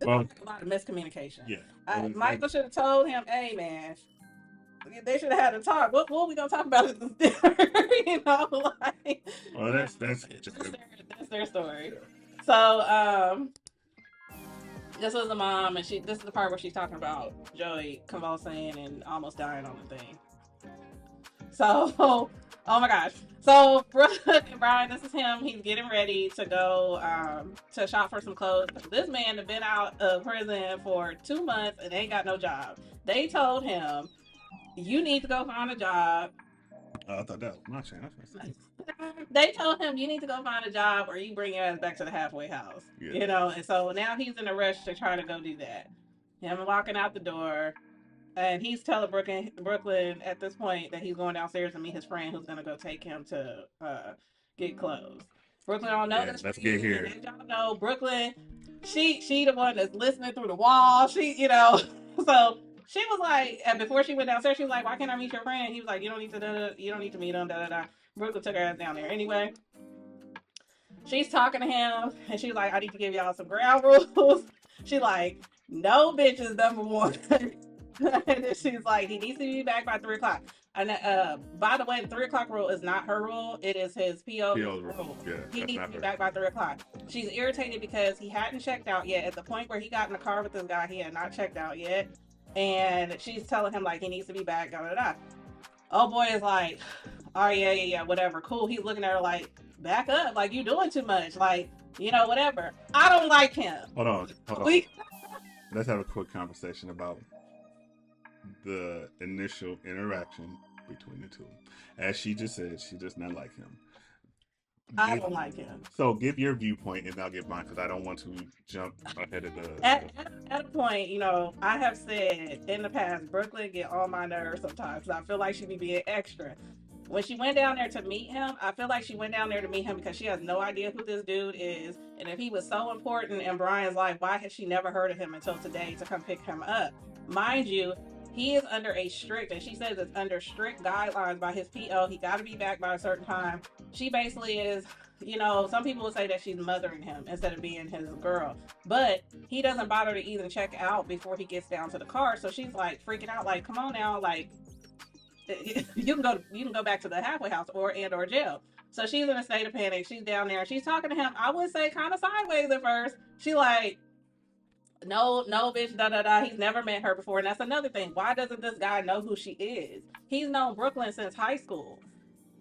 Well, a lot of miscommunication. yeah. Michael should have told him, "Hey, man, they should have had a talk. What we gonna talk about at this dinner?" you know, like Well, yeah, that's that's their story. yeah. So this was the mom, and this is the part where she's talking about Joey convulsing and almost dying on the thing. So, oh my gosh. So, Brooke and Brian, this is him. He's getting ready to go to shop for some clothes. This man has been out of prison for 2 months and ain't got no job. They told him, you need to go find a job. I thought that was my chance. They told him, you need to go find a job or you bring your ass back to the halfway house. Yeah. You know, and so now he's in a rush to try to go do that. Him walking out the door. And he's telling Brooklyn at this point that he's going downstairs to meet his friend who's gonna go take him to get clothes. Brooklyn don't know this. Let's get here. And y'all know Brooklyn, she the one that's listening through the wall. She, you know, so she was like, and before she went downstairs, she was like, "Why can't I meet your friend?" He was like, "You don't need to, you don't need to meet him." Da da da. Brooklyn took her ass down there anyway. She's talking to him, and she's like, "I need to give y'all some ground rules." She's like, "No bitches, number one." And then she's like, he needs to be back by 3 o'clock. And by the way, the 3 o'clock rule is not her rule. It is his PO rule. Yeah, he needs to be back by 3 o'clock. She's irritated because he hadn't checked out yet. At the point where he got in the car with this guy, he had not checked out yet. And she's telling him like he needs to be back. Da da da. Oh boy is like, oh yeah, whatever, cool. He's looking at her like, back up, like you doing too much, like you know whatever. I don't like him. Hold on. Let's have a quick conversation about the initial interaction between the two. As she just said, she does not like him. I don't like him. So give your viewpoint and I'll give mine because I don't want to jump ahead of the. At a point, you know, I have said in the past, Brooklyn get on my nerves sometimes. I feel like she be being extra. When she went down there to meet him, I feel like she went down there to meet him because she has no idea who this dude is. And if he was so important in Brian's life, why has she never heard of him until today to come pick him up? Mind you, he is under a strict, and she says it's under strict guidelines by his PO. He got to be back by a certain time. She basically is, you know, some people would say that she's mothering him instead of being his girl. But he doesn't bother to even check out before he gets down to the car. So she's like freaking out, like, come on now, like, you can go back to the halfway house or jail. So she's in a state of panic. She's down there. She's talking to him, I would say kind of sideways at first. She like, no, bitch, da da da. He's never met her before, and that's another thing. Why doesn't this guy know who she is? He's known Brooklyn since high school.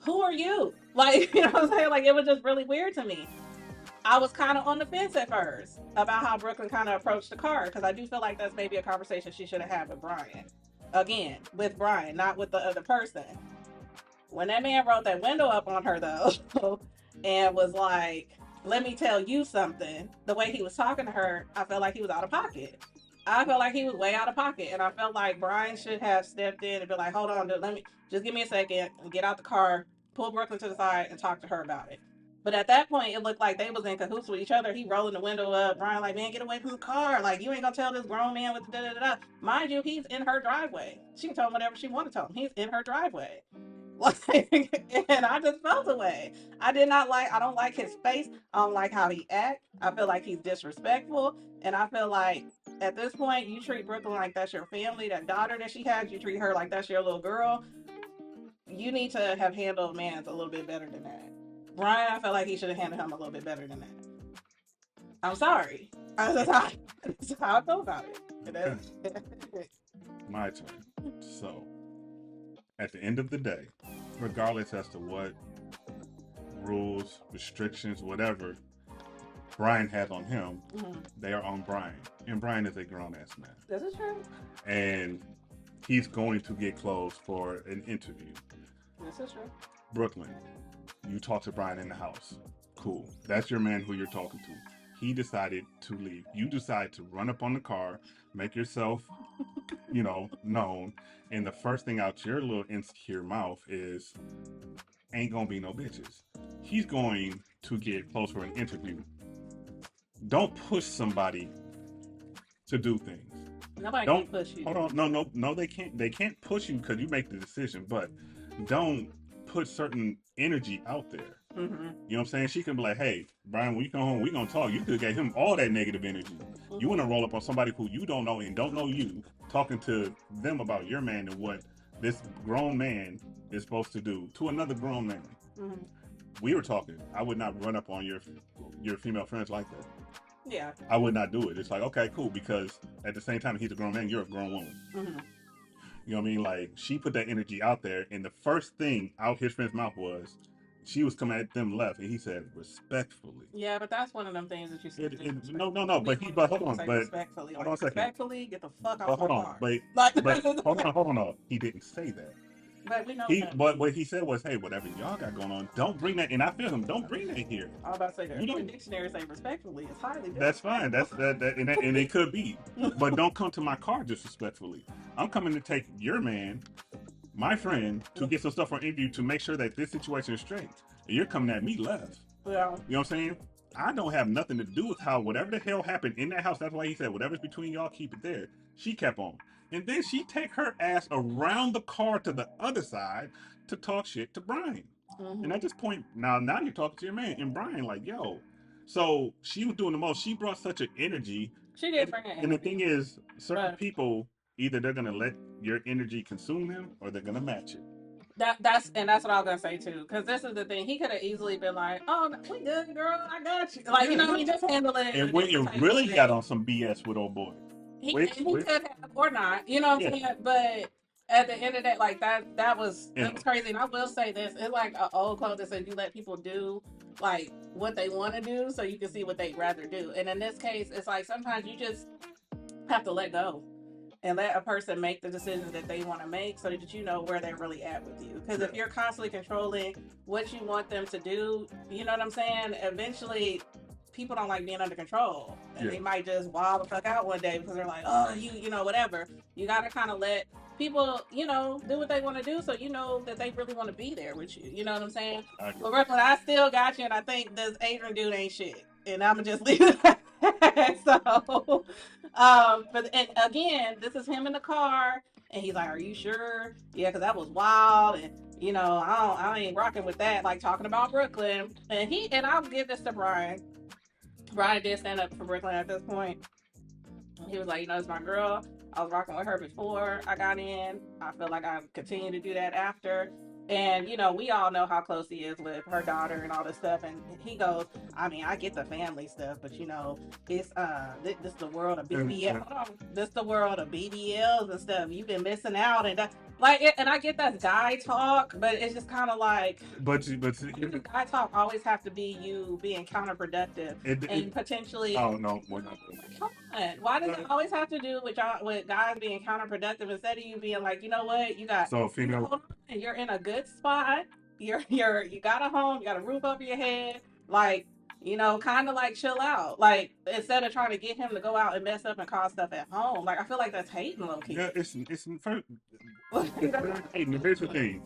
Who are you? Like, you know what I'm saying? Like, it was just really weird to me. I was kind of on the fence at first about how Brooklyn kind of approached the car because I do feel like that's maybe a conversation she should have had with Brian. Again, with Brian, not with the other person. When that man rolled that window up on her though, and was like, let me tell you something, the way he was talking to her, I felt like he was out of pocket. I felt like he was way out of pocket, and I felt like Brian should have stepped in and be like, hold on, dude, just give me a second, and get out the car, pull Brooklyn to the side, and talk to her about it. But at that point, it looked like they was in cahoots with each other. He rolling the window up. Brian like, man, get away from the car. Like, you ain't gonna tell this grown man with the da-da-da-da. Mind you, he's in her driveway. She can tell him whatever she want to tell him. He's in her driveway. Like, and I just felt away. I don't like his face. I don't like how he act. I feel like he's disrespectful. And I feel like at this point, you treat Brooklyn like that's your family. That daughter that she has, you treat her like that's your little girl. You need to have handled Mans a little bit better than that. Brian, I felt like he should have handled him a little bit better than that. I'm sorry. That's how I feel about it. My turn. So, at the end of the day, regardless as to what rules, restrictions, whatever Brian has on him, they are on Brian. And Brian is a grown-ass man. This is true. And he's going to get clothes for an interview. This is true. Brooklyn, you talk to Brian in the house. Cool. That's your man who you're talking to. He decided to leave. You decide to run up on the car, make yourself, known. And the first thing out your little insecure mouth is, ain't gonna be no bitches. He's going to get close for an interview. Don't push somebody to do things. Nobody can push you. Hold on. No, they can't. They can't push you because you make the decision, but don't put certain energy out there. You know what I'm saying? She can be like, hey, Brian, when you come home, we gonna talk. You could get him all that negative energy. You want to roll up on somebody who you don't know and don't know you, talking to them about your man and what this grown man is supposed to do to another grown man. Mm-hmm. We were talking. I would not run up on your female friends like that. Yeah. I would not do it. It's like, okay, cool, because at the same time he's a grown man, you're a grown woman. Mm-hmm. You know what I mean? Like, she put that energy out there, and the first thing out his friend's mouth was, she was coming at them left, and he said respectfully. Yeah, but that's one of them things that you said. No, but hold on, but respectfully, hold on a second. Respectfully, get the fuck out But of my hold on, car. but hold on. He didn't say that. But we know But what he said was, hey, whatever y'all got going on, don't bring that. And I feel him. Don't bring that here. I was about to say that. You The don't. dictionary say respectfully. It's highly different. That's fine. And it could be. But don't come to my car disrespectfully. I'm coming to take your man, my friend, to get some stuff on interview to make sure that this situation is straight. And you're coming at me left. Yeah. You know what I'm saying? I don't have nothing to do with how whatever the hell happened in that house. That's why he said whatever's between y'all, keep it there. She kept on. And then she take her ass around the car to the other side to talk shit to Brian. Mm-hmm. And at this point, now you're talking to your man. And Brian, like, yo. So she was doing the most. She brought such an energy. She did bring an energy. And the thing is, certain people, either they're going to let your energy consume them or they're going to match it. That's what I was gonna say too, because this is the thing. He could have easily been like, "Oh, we good, girl. I got you." Like, you know, he just handled it. And when you really got on some BS with old boy, he could have or not. You know what I'm saying? But at the end of that, like that was crazy. And I will say this: it's like an old quote that says, "You let people do like what they want to do, so you can see what they'd rather do." And in this case, it's like sometimes you just have to let go. And let a person make the decisions that they want to make so that you know where they're really at with you. Because if you're constantly controlling what you want them to do, you know what I'm saying? Eventually, people don't like being under control. And they might just wild the fuck out one day because they're like, oh, you know, whatever. You got to kind of let people, you know, do what they want to do so you know that they really want to be there with you. You know what I'm saying? But Brooklyn, I still got you, and I think this Adrian dude ain't shit. And I'm going to just leave it at that. So... but and again, this is him in the car, and he's like, "Are you sure?" Yeah, because that was wild, and you know, I ain't rocking with that. Like talking about Brooklyn, and I'll give this to Brian. Brian did stand up for Brooklyn at this point. He was like, you know, it's my girl. I was rocking with her before I got in. I feel like I continue to do that after. And, you know, we all know how close he is with her daughter and all this stuff. And he goes, I mean, I get the family stuff, but, you know, it's this is the world of BBL. Hold on. This the world of BBLs and stuff. You've been missing out. And and I get that guy talk, but it's just kind of like, but guy talk always have to be you being counterproductive and potentially. Oh no, we're not doing that. Come on, why does it always have to do with guys being counterproductive instead of you being like, you know what, you got so female, and you're in a good spot. You got a home, you got a roof over your head, like. You know, kind of like chill out. Like, instead of trying to get him to go out and mess up and cause stuff at home. Like, I feel like that's hating low key. Yeah, it's hating. Here's the thing.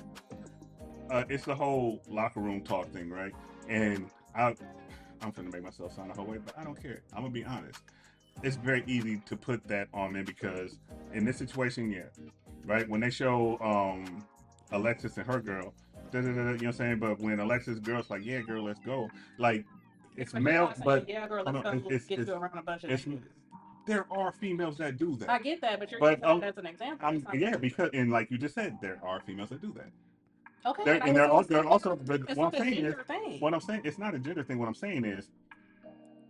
It's the whole locker room talk thing, right? And I'm finna make myself sound a whole way, but I don't care. I'm gonna be honest. It's very easy to put that on men because in this situation, yeah, right? When they show Alexis and her girl, you know what I'm saying? But when Alexis' girl's like, yeah, girl, let's go. Like, it's male, but yeah, girl, let's go get you around a bunch of there are females that do that. I get that, but you're using that as an example. Yeah, because and like you just said, there are females that do that. Okay, they're also. But what I'm saying, it's not a gender thing. What I'm saying is,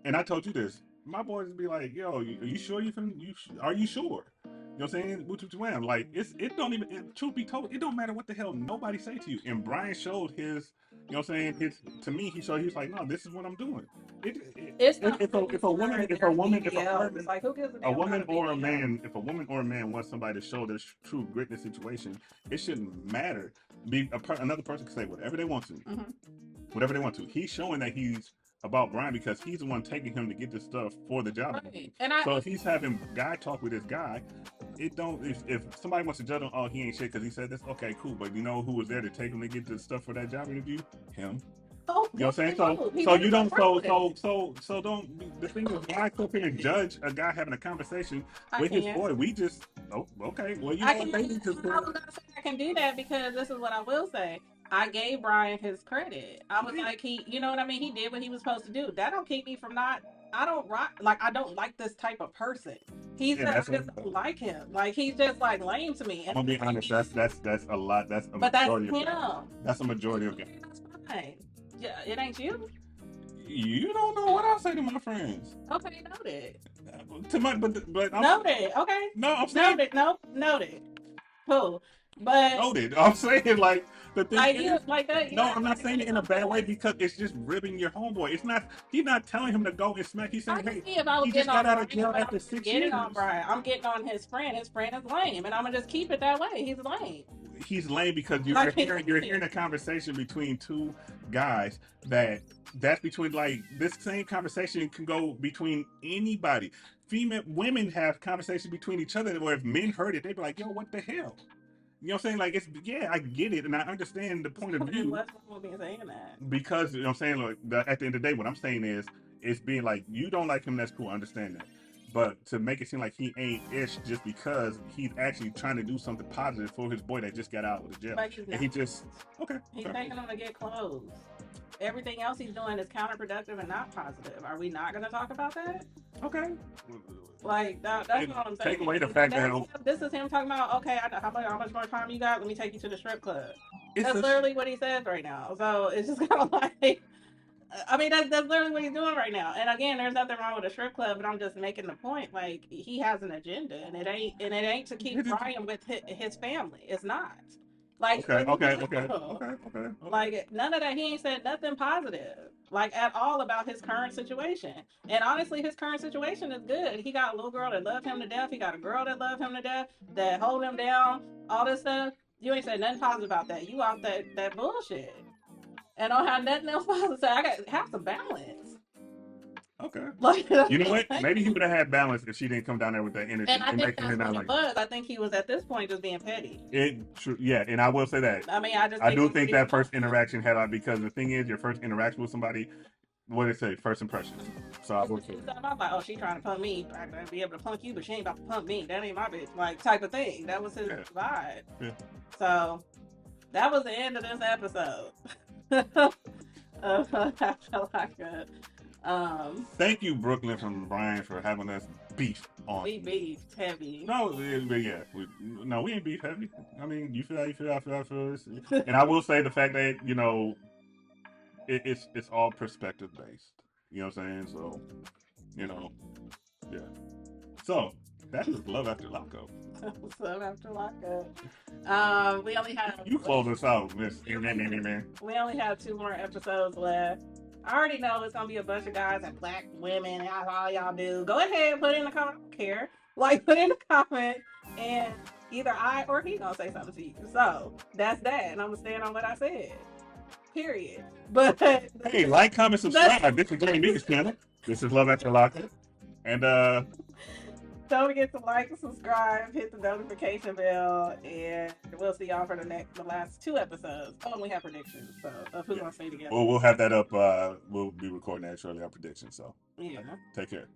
and I told you this. My boys would be like, "Yo, are you sure are you sure?" You know what I'm saying? Like it don't even. Truth be told, it don't matter what the hell nobody say to you. And Brian showed his. You know what I'm saying? To me, he was like, no, this is what I'm doing. If a woman or a man wants somebody to show their true grit in the situation, it shouldn't matter. Another person can say whatever they want to. Mm-hmm. Whatever they want to. He's showing that he's about Brian because he's the one taking him to get this stuff for the job. Right. So if he's having guy talk with this guy, it don't. If somebody wants to judge him, oh, he ain't shit because he said this. Okay, cool. But you know who was there to take him to get the stuff for that job interview? Him. Oh, you know what I'm saying? So you don't. So don't. The thing is, why come here and judge a guy having a conversation with his boy? We just. Oh, okay. Well, you know what? I can do that because this is what I will say. I gave Brian his credit. I was like, you know what I mean? He did what he was supposed to do. That don't keep me from not. I don't I don't like this type of person. He's Yeah, just, I just don't like him. Like he's just like lame to me. I'm gonna be honest. That's a lot. That's a But that's majority of him. guys. That's a majority of guys. That's fine. Yeah, it ain't you. You don't know what I say to my friends. Okay, noted. To my, but I'm, Noted. Okay. no, I'm saying Noted. Nope. Noted. Cool. But noted. I'm saying like the thing like is, you like that. no, I'm not saying it in a bad way because it's just ribbing your homeboy. It's not. He's not telling him to go and smack. He's saying, hey, if I was he just getting got on out of Brian, jail but after I'm 6 getting years. on Brian. I'm getting on his friend. His friend is lame, and I'm gonna just keep it that way. He's lame. He's lame because you're hearing a conversation between two guys that's between like this same conversation can go between anybody. Women have conversations between each other where if men heard it, they'd be like, yo, what the hell? You know what I'm saying? Like, it's, yeah, I get it and I understand the point of view. What's wrong with me saying that? Because, you know what I'm saying? Like, at the end of the day, what I'm saying is, it's being like, you don't like him, that's cool, I understand that. But to make it seem like he ain't ish just because he's actually trying to do something positive for his boy that just got out of the jail. And he just, okay. He's taking him to get clothes. Everything else he's doing is counterproductive and not positive. Are we not going to talk about that? Okay. Like, that's what I'm saying. Take away the fact that this is him talking about, okay, how much more time you got? Let me take you to the strip club. It's That's literally what he says right now. So it's just kind of like, I mean, that's literally what he's doing right now. And again, there's nothing wrong with a strip club, but I'm just making the point. Like, he has an agenda, and it ain't to keep Brian with his family. It's not. Like, okay. Like, none of that. He ain't said nothing positive, like, at all about his current situation. And honestly, his current situation is good. He got a little girl that loved him to death. He got a girl that loved him to death, that hold him down, all this stuff. You ain't said nothing positive about that. You out that bullshit. And don't have nothing else positive to say. I got have some balance. Okay. Like, you know what? Maybe he would have had balance if she didn't come down there with that energy. And I think that's what it was. I think he was at this point just being petty. Yeah, and I will say that. I mean, I do think that first interaction had on because the thing is, your first interaction with somebody, what did it say? First impression. So I will say. I'm like, oh, she trying to pump me. I'm gonna be able to punk you, but she ain't about to pump me. That ain't my bitch. Like, type of thing. That was his vibe. Yeah. So that was the end of this episode. Thank you, Brooklyn, from Brian, for having us beef on. We beefed heavy. No, yeah, we ain't beef heavy. I mean, you feel how you feel. I feel how I feel. And I will say the fact that it's all perspective based. You know what I'm saying? So, yeah. So that is Love After Lockup. Love After Lockup. We only have. You close us out, Miss. We only have 2 more episodes left. I already know it's gonna be a bunch of guys and black women and that's all y'all do. Go ahead, put it in the comment. I don't care. Like, put in the comment, and either I or he gonna say something to you. So that's that, and I'm gonna stand on what I said. Period. But hey, like, comment, subscribe. This is Jey Petti's channel. This is Love After Lockup, and don't forget to like and subscribe, hit the notification bell, and we'll see y'all for the last 2 episodes. Oh, and we have predictions, so of who's gonna stay together. Well, we'll have that up. We'll be recording that shortly, our predictions. So yeah, take care.